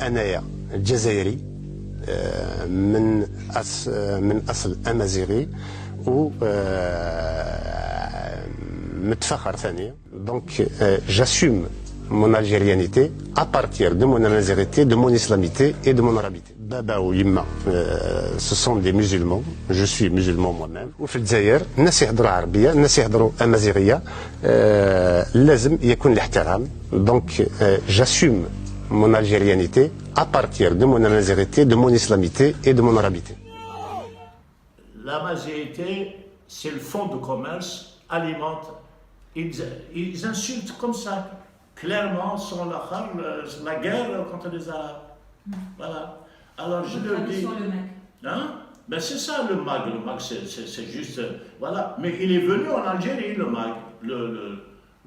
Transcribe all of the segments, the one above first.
أنايا جزائري من أصل أمازيغي و متفخر ثانية. Donc j'assume mon algérianité à partir de mon amazigité, de mon islamité et de mon arabité. Baba ou Yimma, ce sont des musulmans. Je suis musulman moi-même. وفي الجزائر الناس يهضروا عربية، الناس يهضروا أمازيغية. لازم يكون الاحترام. Donc j'assume mon algérianité à partir de mon amazigité, de mon islamité et de mon arabité. L'amazigité, c'est le fonds de commerce, alimente. Ils insultent comme ça, clairement, sans la guerre contre les Arabes. Voilà. Alors je leur dis. Hein? Ben c'est ça le MAG. Le MAG, c'est juste. Voilà. Mais il est venu en Algérie, le MAG.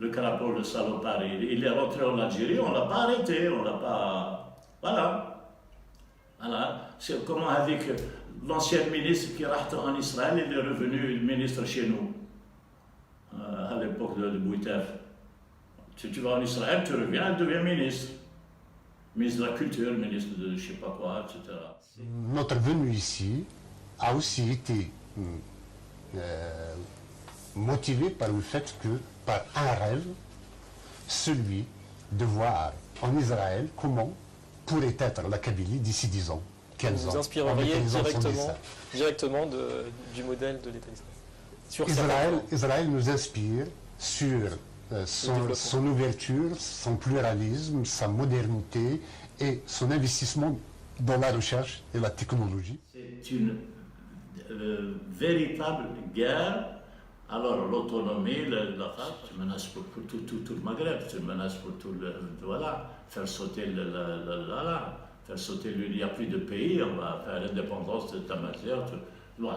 Le Carapol, le salopard. Il est rentré en Algérie, on ne l'a pas arrêté, on ne l'a pas. Voilà. Voilà. C'est comment avec l'ancien ministre qui est en Israël, il est revenu ministre chez nous. À l'époque de Boutef. Si tu vas en Israël, tu reviens, tu deviens ministre. Ministre de la Culture, ministre de je ne sais pas quoi, etc. Notre venue ici a aussi été motivée par le fait que, par un rêve, celui de voir en Israël comment pourrait être la Kabylie d'ici 10 ans, 15 ans. Vous inspireriez directement du modèle de l'État islamique. Israël nous inspire sur son ouverture, son pluralisme, sa modernité et son investissement dans la recherche et la technologie. C'est une véritable guerre. Alors l'autonomie, tu menaces pour tout le Maghreb, tu menaces pour tout le... Voilà, faire sauter faire sauter il n'y a plus de pays, on va faire l'indépendance de Tamazight.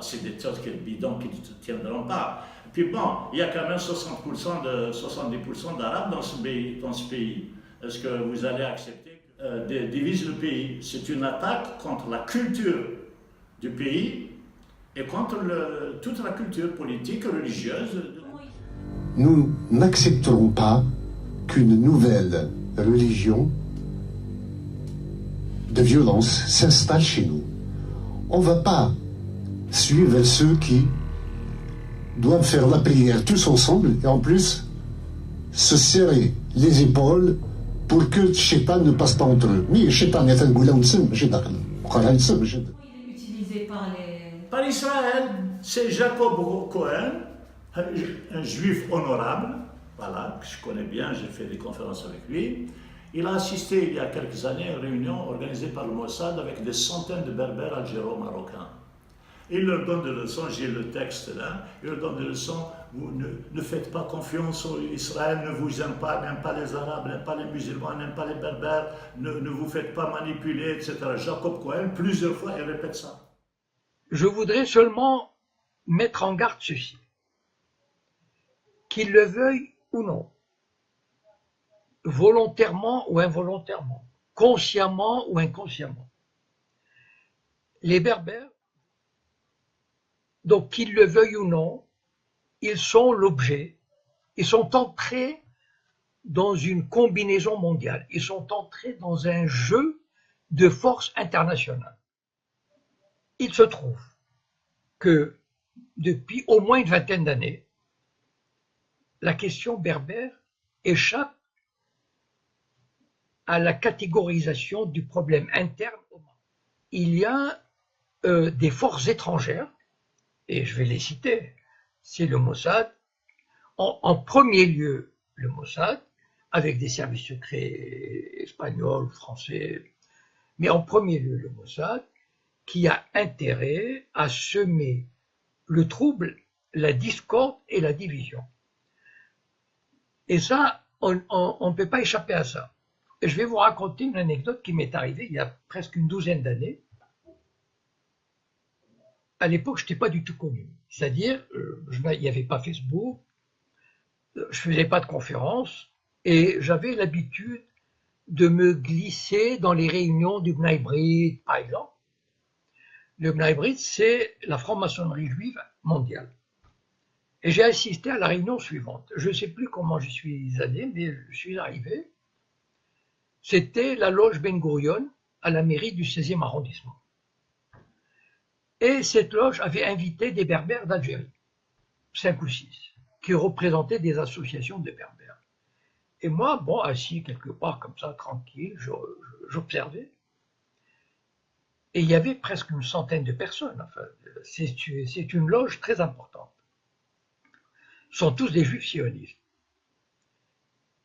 C'est des choses bidons qui ne tiendront pas. Puis bon, il y a quand même 70% d'Arabes dans ce pays. Est-ce que vous allez accepter de diviser le pays? C'est une attaque contre la culture du pays et contre toute la culture politique, religieuse. Nous n'accepterons pas qu'une nouvelle religion de violence s'installe chez nous. On ne va pas suivre ceux qui doivent faire la prière tous ensemble et en plus se serrer les épaules pour que le Shaitan ne passe pas entre eux. Mais le Shaitan est un goulam de sem, j'ai d'accord. Il est utilisé par Israël, c'est Jacob Cohen, un juif honorable, voilà, que je connais bien, j'ai fait des conférences avec lui. Il a assisté il y a quelques années à une réunion organisée par le Mossad avec des centaines de berbères algéro-marocains. Il leur donne des leçons, j'ai le texte là, il leur donne des leçons, vous ne faites pas confiance à Israël, ne vous aime pas, n'aime pas les Arabes, n'aime pas les musulmans, n'aime pas les berbères, ne vous faites pas manipuler, etc. Jacob Cohen, plusieurs fois, il répète ça. Je voudrais seulement mettre en garde ceci, qu'ils le veuillent ou non, volontairement ou involontairement, consciemment ou inconsciemment. Les berbères, donc qu'ils le veuillent ou non, ils sont l'objet, ils sont entrés dans une combinaison mondiale, ils sont entrés dans un jeu de force internationale. Il se trouve que depuis au moins une vingtaine d'années, la question berbère échappe à la catégorisation du problème interne au Maroc. Il y a des forces étrangères, et je vais les citer, c'est le Mossad, en premier lieu le Mossad, avec des services secrets espagnols, français, mais en premier lieu le Mossad, qui a intérêt à semer le trouble, la discorde et la division. Et ça, on ne peut pas échapper à ça. Et je vais vous raconter une anecdote qui m'est arrivée il y a presque une douzaine d'années. À l'époque, je n'étais pas du tout connu. C'est-à-dire, il n'y avait pas Facebook, je ne faisais pas de conférences, et j'avais l'habitude de me glisser dans les réunions du Bnai Brit, par exemple. Le Bnai Brit, c'est la franc-maçonnerie juive mondiale. Et j'ai assisté à la réunion suivante. Je ne sais plus comment j'y suis allé, mais je suis arrivé. C'était la loge Ben Gurion à la mairie du 16e arrondissement. Et cette loge avait invité des Berbères d'Algérie, 5 ou 6, qui représentaient des associations de Berbères. Et moi, bon, assis quelque part comme ça, tranquille, j'observais. Et il y avait presque une centaine de personnes. Enfin, c'est une loge très importante. Ce sont tous des juifs sionistes.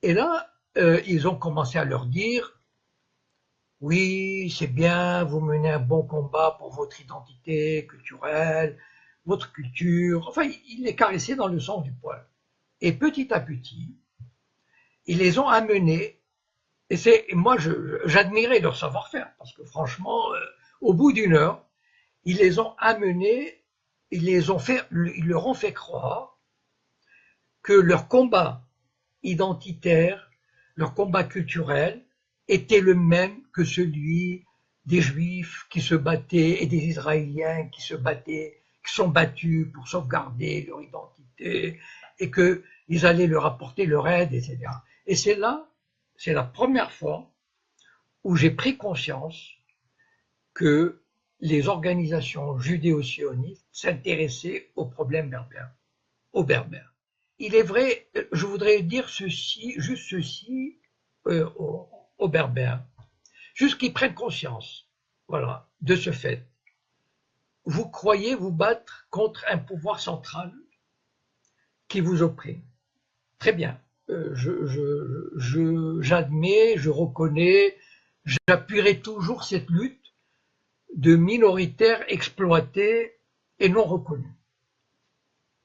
Et là, ils ont commencé à leur dire « Oui, c'est bien, vous menez un bon combat pour votre identité culturelle, votre culture. » Enfin, ils les caressaient dans le sens du poil. Et petit à petit, ils les ont amenés. Et moi, j'admirais leur savoir-faire, parce que franchement, au bout d'une heure, ils les ont amenés, ils leur ont fait croire que leur combat identitaire, leur combat culturel, était le même que celui des Juifs qui se battaient et des Israéliens qui se battaient, qui sont battus pour sauvegarder leur identité et qu'ils allaient leur apporter leur aide, etc. Et c'est la première fois où j'ai pris conscience que les organisations judéo-sionistes s'intéressaient aux problèmes berbères, aux Berbères. Il est vrai, je voudrais dire juste ceci aux Berbères, juste qu'ils prennent conscience, voilà, de ce fait. Vous croyez vous battre contre un pouvoir central qui vous opprime. Très bien, j'admets, je reconnais, j'appuierai toujours cette lutte de minoritaires exploités et non reconnus.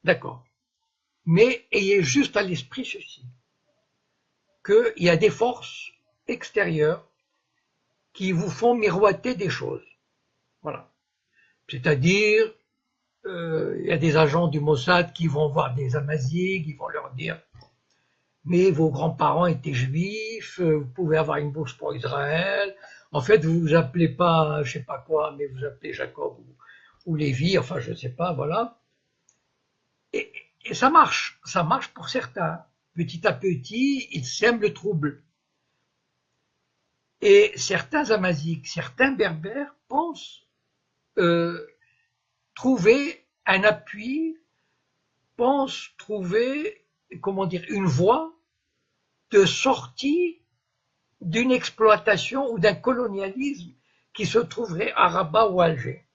D'accord. Mais ayez juste à l'esprit ceci, qu'il y a des forces extérieures qui vous font miroiter des choses. Voilà. C'est-à-dire, il y a des agents du Mossad qui vont voir des Amazighs, qui vont leur dire « Mais vos grands-parents étaient juifs, vous pouvez avoir une bourse pour Israël. En fait, vous vous appelez pas, je sais pas quoi, mais vous appelez Jacob ou Lévi, enfin, je sais pas, voilà. » Et ça marche pour certains. Petit à petit, ils sèment le trouble. Et certains Amazighs, certains Berbères pensent trouver un appui, pensent trouver, comment dire, une voie de sortie d'une exploitation ou d'un colonialisme qui se trouverait à Rabat ou à Alger.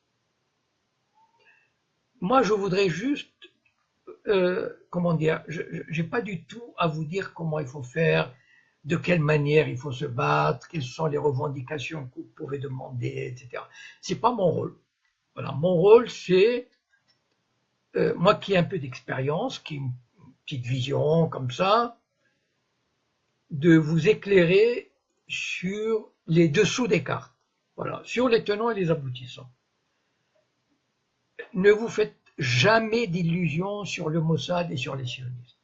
Moi, je voudrais juste comment dire, je n'ai pas du tout à vous dire comment il faut faire, de quelle manière il faut se battre, quelles sont les revendications que vous pouvez demander, etc. C'est pas mon rôle. Voilà, mon rôle, c'est, moi qui ai un peu d'expérience, qui ai une petite vision comme ça, de vous éclairer sur les dessous des cartes. Voilà, sur les tenants et les aboutissants. Ne vous faites jamais d'illusions sur le Mossad et sur les sionistes.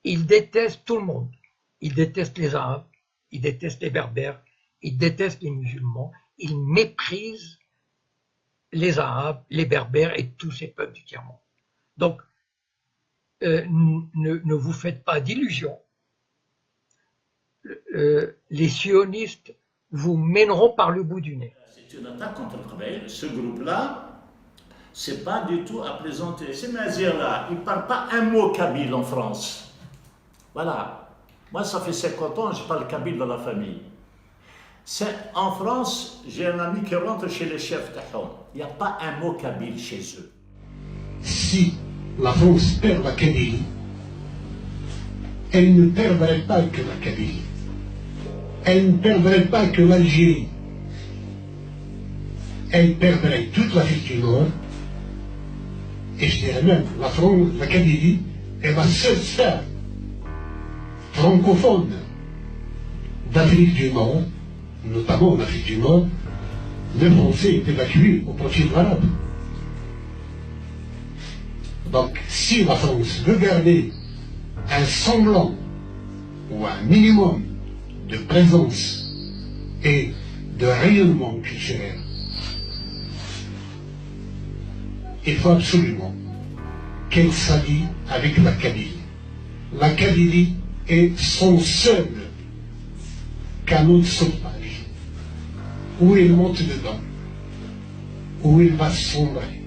Ils détestent tout le monde. Ils détestent les Arabes, ils détestent les Berbères, ils détestent les musulmans, ils méprisent les Arabes, les Berbères et tous ces peuples du tiers-monde. Donc, ne vous faites pas d'illusions. Les sionistes vous mèneront par le bout du nez. C'est une attaque contre le Kabylie. Ce groupe-là, c'est pas du tout à plaisanter. Ces Nazirs-là, ils ne parlent pas un mot kabyle en France. Voilà. Moi, ça fait 50 ans, je parle kabyle dans la famille. En France, j'ai un ami qui rentre chez les chefs d'Ahom. Il n'y a pas un mot kabyle chez eux. Si la France perd la Kabylie, elle ne perdrait pas que la Kabylie. Elle ne perdrait pas que l'Algérie. Elle perdrait toute l'Afrique du Nord. Et je dirais même, la Kabylie est la seule sphère francophone d'Afrique du Nord, notamment en Afrique du Nord, les Français est évacué au profit arabe. Donc, si la France veut garder un semblant ou un minimum de présence et de rayonnement culturel, il faut absolument qu'elle s'allie avec la Kabylie. La Kabylie est son seul canot de sauvetage. Où elle monte dedans, où elle va sombrer.